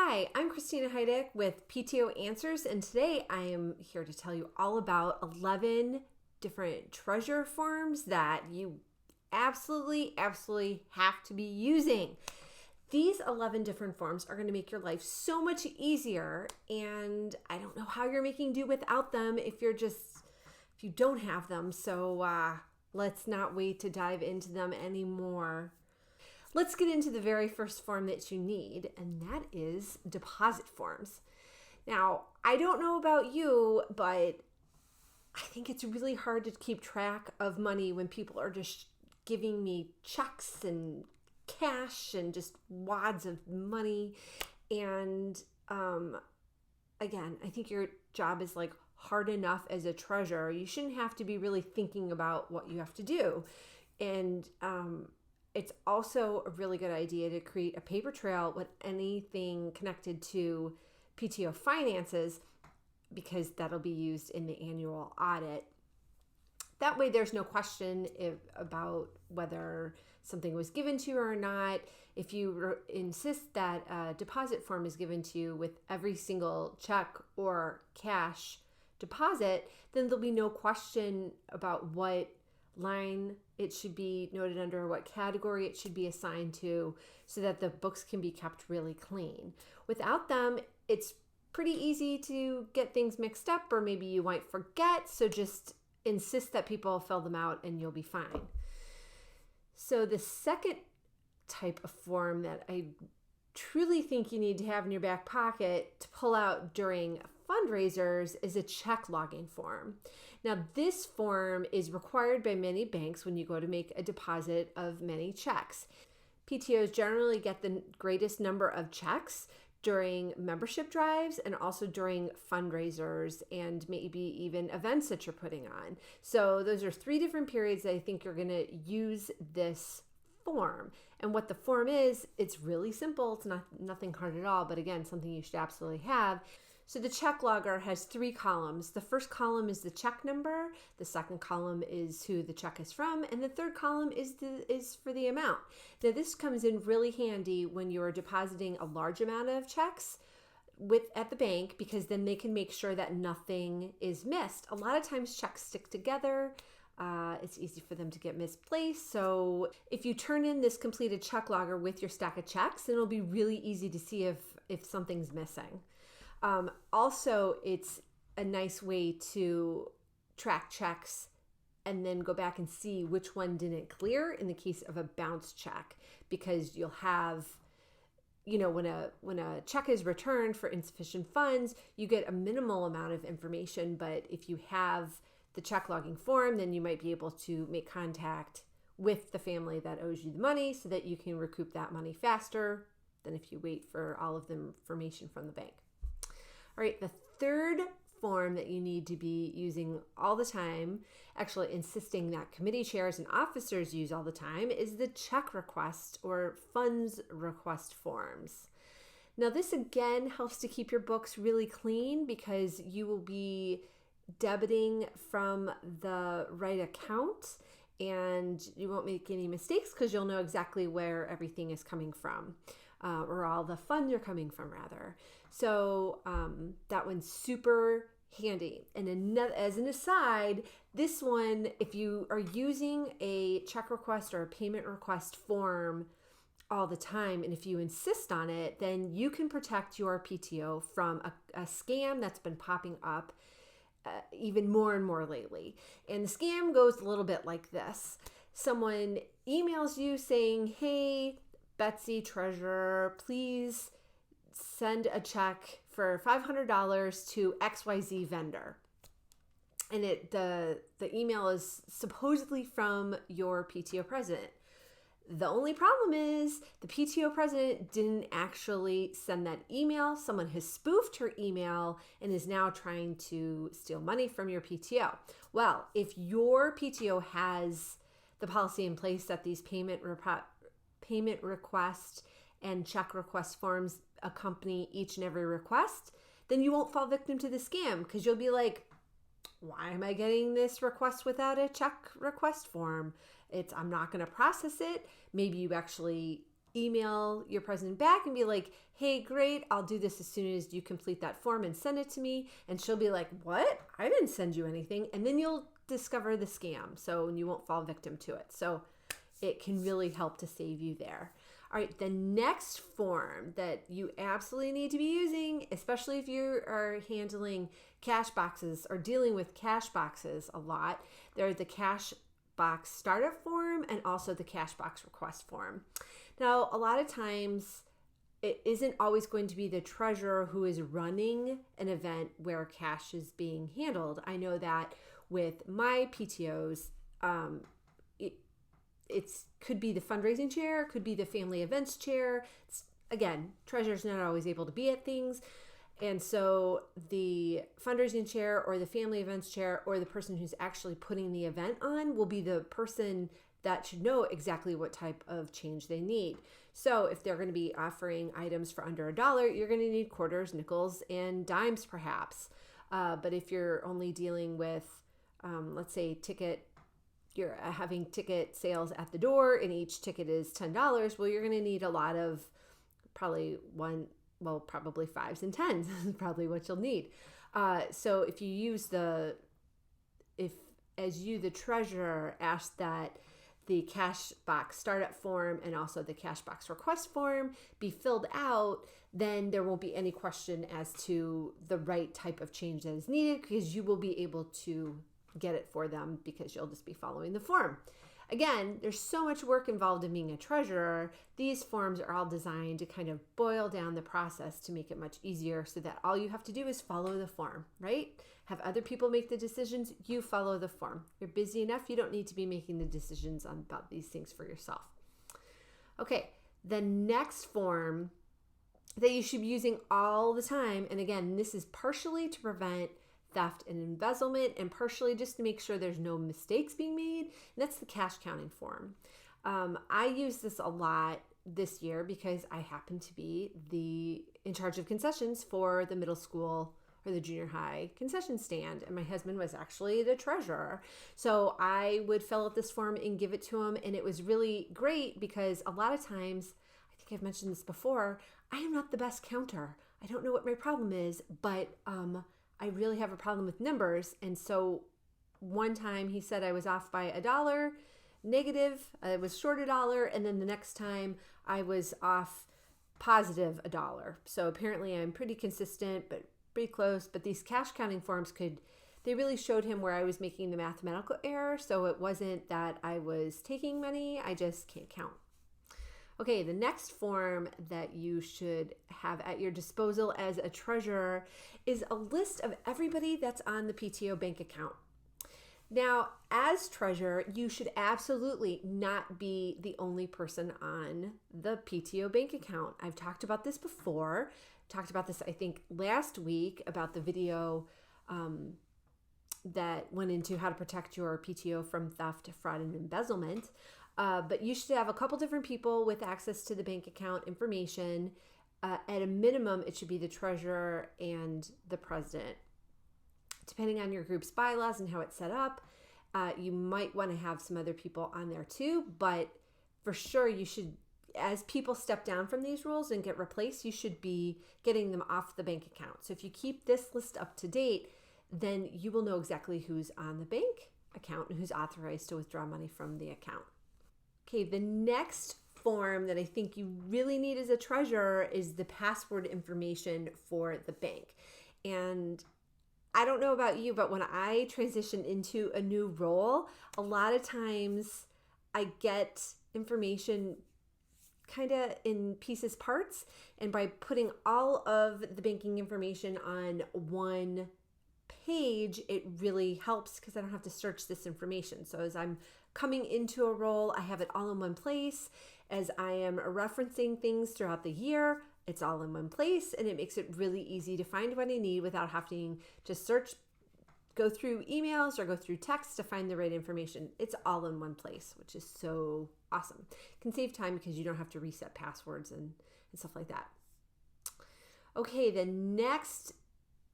Hi, I'm Christina Heidick with PTO Answers, and today I am here to tell you all about 11 different treasure forms that you absolutely have to be using. These 11 different forms are going to make your life so much easier, and I don't know how you're making do without them if you don't have them. So let's not wait to dive into them anymore. Let's get into the very first form that you need, and that is deposit forms. Now, I don't know about you, but I think it's really hard to keep track of money when people are just giving me checks and cash and just wads of money. And again, I think your job is like hard enough as a treasurer. You shouldn't have to be really thinking about what you have to do. And it's also a really good idea to create a paper trail with anything connected to PTO finances, because that'll be used in the annual audit. That way there's no question about whether something was given to you or not. If you insist that a deposit form is given to you with every single check or cash deposit, then there'll be no question about what line it should be noted under, what category it should be assigned to, so that the books can be kept really clean. Without them, it's pretty easy to get things mixed up, or maybe you might forget, so just insist that people fill them out and you'll be fine. So the second type of form that I truly think you need to have in your back pocket to pull out during fundraisers is a check logging form. Now, this form is required by many banks when you go to make a deposit of many checks. PTOs generally get the greatest number of checks during membership drives and also during fundraisers and maybe even events that you're putting on. So those are three different periods that I think you're going to use this form. And what the form is, it's really simple. It's nothing hard at all, but again, something you should absolutely have. So the check logger has three columns. The first column is the check number, the second column is who the check is from, and the third column is for the amount. Now this comes in really handy when you're depositing a large amount of checks at the bank, because then they can make sure that nothing is missed. A lot of times checks stick together. It's easy for them to get misplaced. So if you turn in this completed check logger with your stack of checks, then it'll be really easy to see if something's missing. Also, it's a nice way to track checks and then go back and see which one didn't clear in the case of a bounce check, because you'll have, when a check is returned for insufficient funds, you get a minimal amount of information. But if you have the check logging form, then you might be able to make contact with the family that owes you the money so that you can recoup that money faster than if you wait for all of the information from the bank. All right, the third form that you need to be using all the time, actually insisting that committee chairs and officers use all the time, is the check request or funds request forms. Now this again helps to keep your books really clean, because you will be debiting from the right account and you won't make any mistakes because you'll know exactly where everything is coming from. Or all the funds are coming from, rather. So that one's super handy. And as an aside, this one, if you are using a check request or a payment request form all the time, and if you insist on it, then you can protect your PTO from a scam that's been popping up even more and more lately. And the scam goes a little bit like this. Someone emails you saying, "Hey, Betsy, treasurer, please send a check for $500 to XYZ vendor." And the email is supposedly from your PTO president. The only problem is the PTO president didn't actually send that email. Someone has spoofed her email and is now trying to steal money from your PTO. Well, if your PTO has the policy in place that these payment request and check request forms accompany each and every request, then you won't fall victim to the scam, because you'll be like, why am I getting this request without a check request form? I'm not going to process it. Maybe you actually email your president back and be like, hey, great, I'll do this as soon as you complete that form and send it to me. And she'll be like, what? I didn't send you anything. And then you'll discover the scam. So you won't fall victim to it. So it can really help to save you there. All right, the next form that you absolutely need to be using, especially if you are handling cash boxes or dealing with cash boxes a lot, they're the cash box startup form and also the cash box request form. Now, a lot of times it isn't always going to be the treasurer who is running an event where cash is being handled. I know that with my PTOs, it could be the fundraising chair, could be the family events chair. Again, treasurer's not always able to be at things. And so the fundraising chair or the family events chair or the person who's actually putting the event on will be the person that should know exactly what type of change they need. So if they're going to be offering items for under $1, you're going to need quarters, nickels, and dimes perhaps. But if you're only dealing with, let's say, you're having ticket sales at the door and each ticket is $10, well, you're going to need a lot of probably fives and tens is probably what you'll need. So if you use the treasurer, ask that the cash box startup form and also the cash box request form be filled out, then there won't be any question as to the right type of change that is needed because you will be able to get it for them because you'll just be following the form. Again, there's so much work involved in being a treasurer. These forms are all designed to kind of boil down the process to make it much easier so that all you have to do is follow the form, right? Have other people make the decisions, you follow the form. You're busy enough, you don't need to be making the decisions about these things for yourself. Okay, the next form that you should be using all the time, and again, this is partially to prevent theft and embezzlement and partially just to make sure there's no mistakes being made, and that's the cash counting form. I use this a lot this year because I happen to be in charge of concessions for the middle school or the junior high concession stand, and my husband was actually the treasurer. So I would fill out this form and give it to him, and it was really great because a lot of times, I think I've mentioned this before, I am not the best counter. I don't know what my problem is, but I really have a problem with numbers. And so one time he said I was off by $1 negative, I was short $1, and then the next time I was off positive $1. So apparently I'm pretty consistent, but pretty close. But these cash counting forms they really showed him where I was making the mathematical error. So it wasn't that I was taking money, I just can't count. Okay, the next form that you should have at your disposal as a treasurer is a list of everybody that's on the PTO bank account. Now, as treasurer, you should absolutely not be the only person on the PTO bank account. I've talked about this before. Talked about this, I think, last week about the video that went into how to protect your PTO from theft, fraud, and embezzlement. But you should have a couple different people with access to the bank account information. At a minimum, it should be the treasurer and the president. Depending on your group's bylaws and how it's set up, you might want to have some other people on there too. But for sure, you should, as people step down from these rules and get replaced, you should be getting them off the bank account. So if you keep this list up to date, then you will know exactly who's on the bank account and who's authorized to withdraw money from the account. Okay, the next form that I think you really need as a treasurer is the password information for the bank. And I don't know about you, but when I transition into a new role, a lot of times I get information kind of in pieces, parts, and by putting all of the banking information on one page, it really helps because I don't have to search this information. So as I'm coming into a role, I have it all in one place. As I am referencing things throughout the year, it's all in one place, and it makes it really easy to find what I need without having to search, go through emails or go through text to find the right information. It's all in one place, which is so awesome. It can save time because you don't have to reset passwords and stuff like that. Okay, the next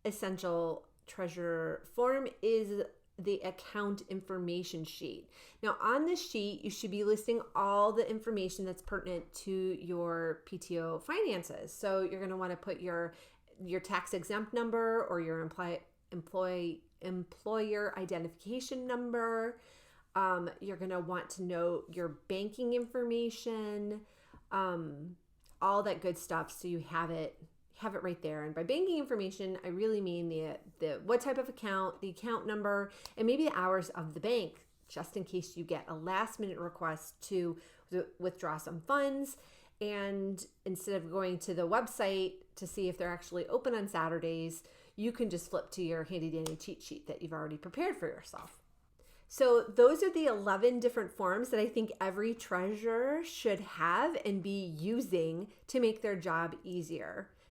essential treasurer form is the account information sheet. Now on this sheet, you should be listing all the information that's pertinent to your PTO finances. So you're going to want to put your tax exempt number or your employer identification number. You're going to want to know your banking information, all that good stuff. So you have it right there. And by banking information, I really mean the what type of account, the account number, and maybe the hours of the bank, just in case you get a last minute request to withdraw some funds. And instead of going to the website to see if they're actually open on Saturdays, you can just flip to your handy dandy cheat sheet that you've already prepared for yourself. So those are the 11 different forms that I think every treasurer should have and be using to make their job easier.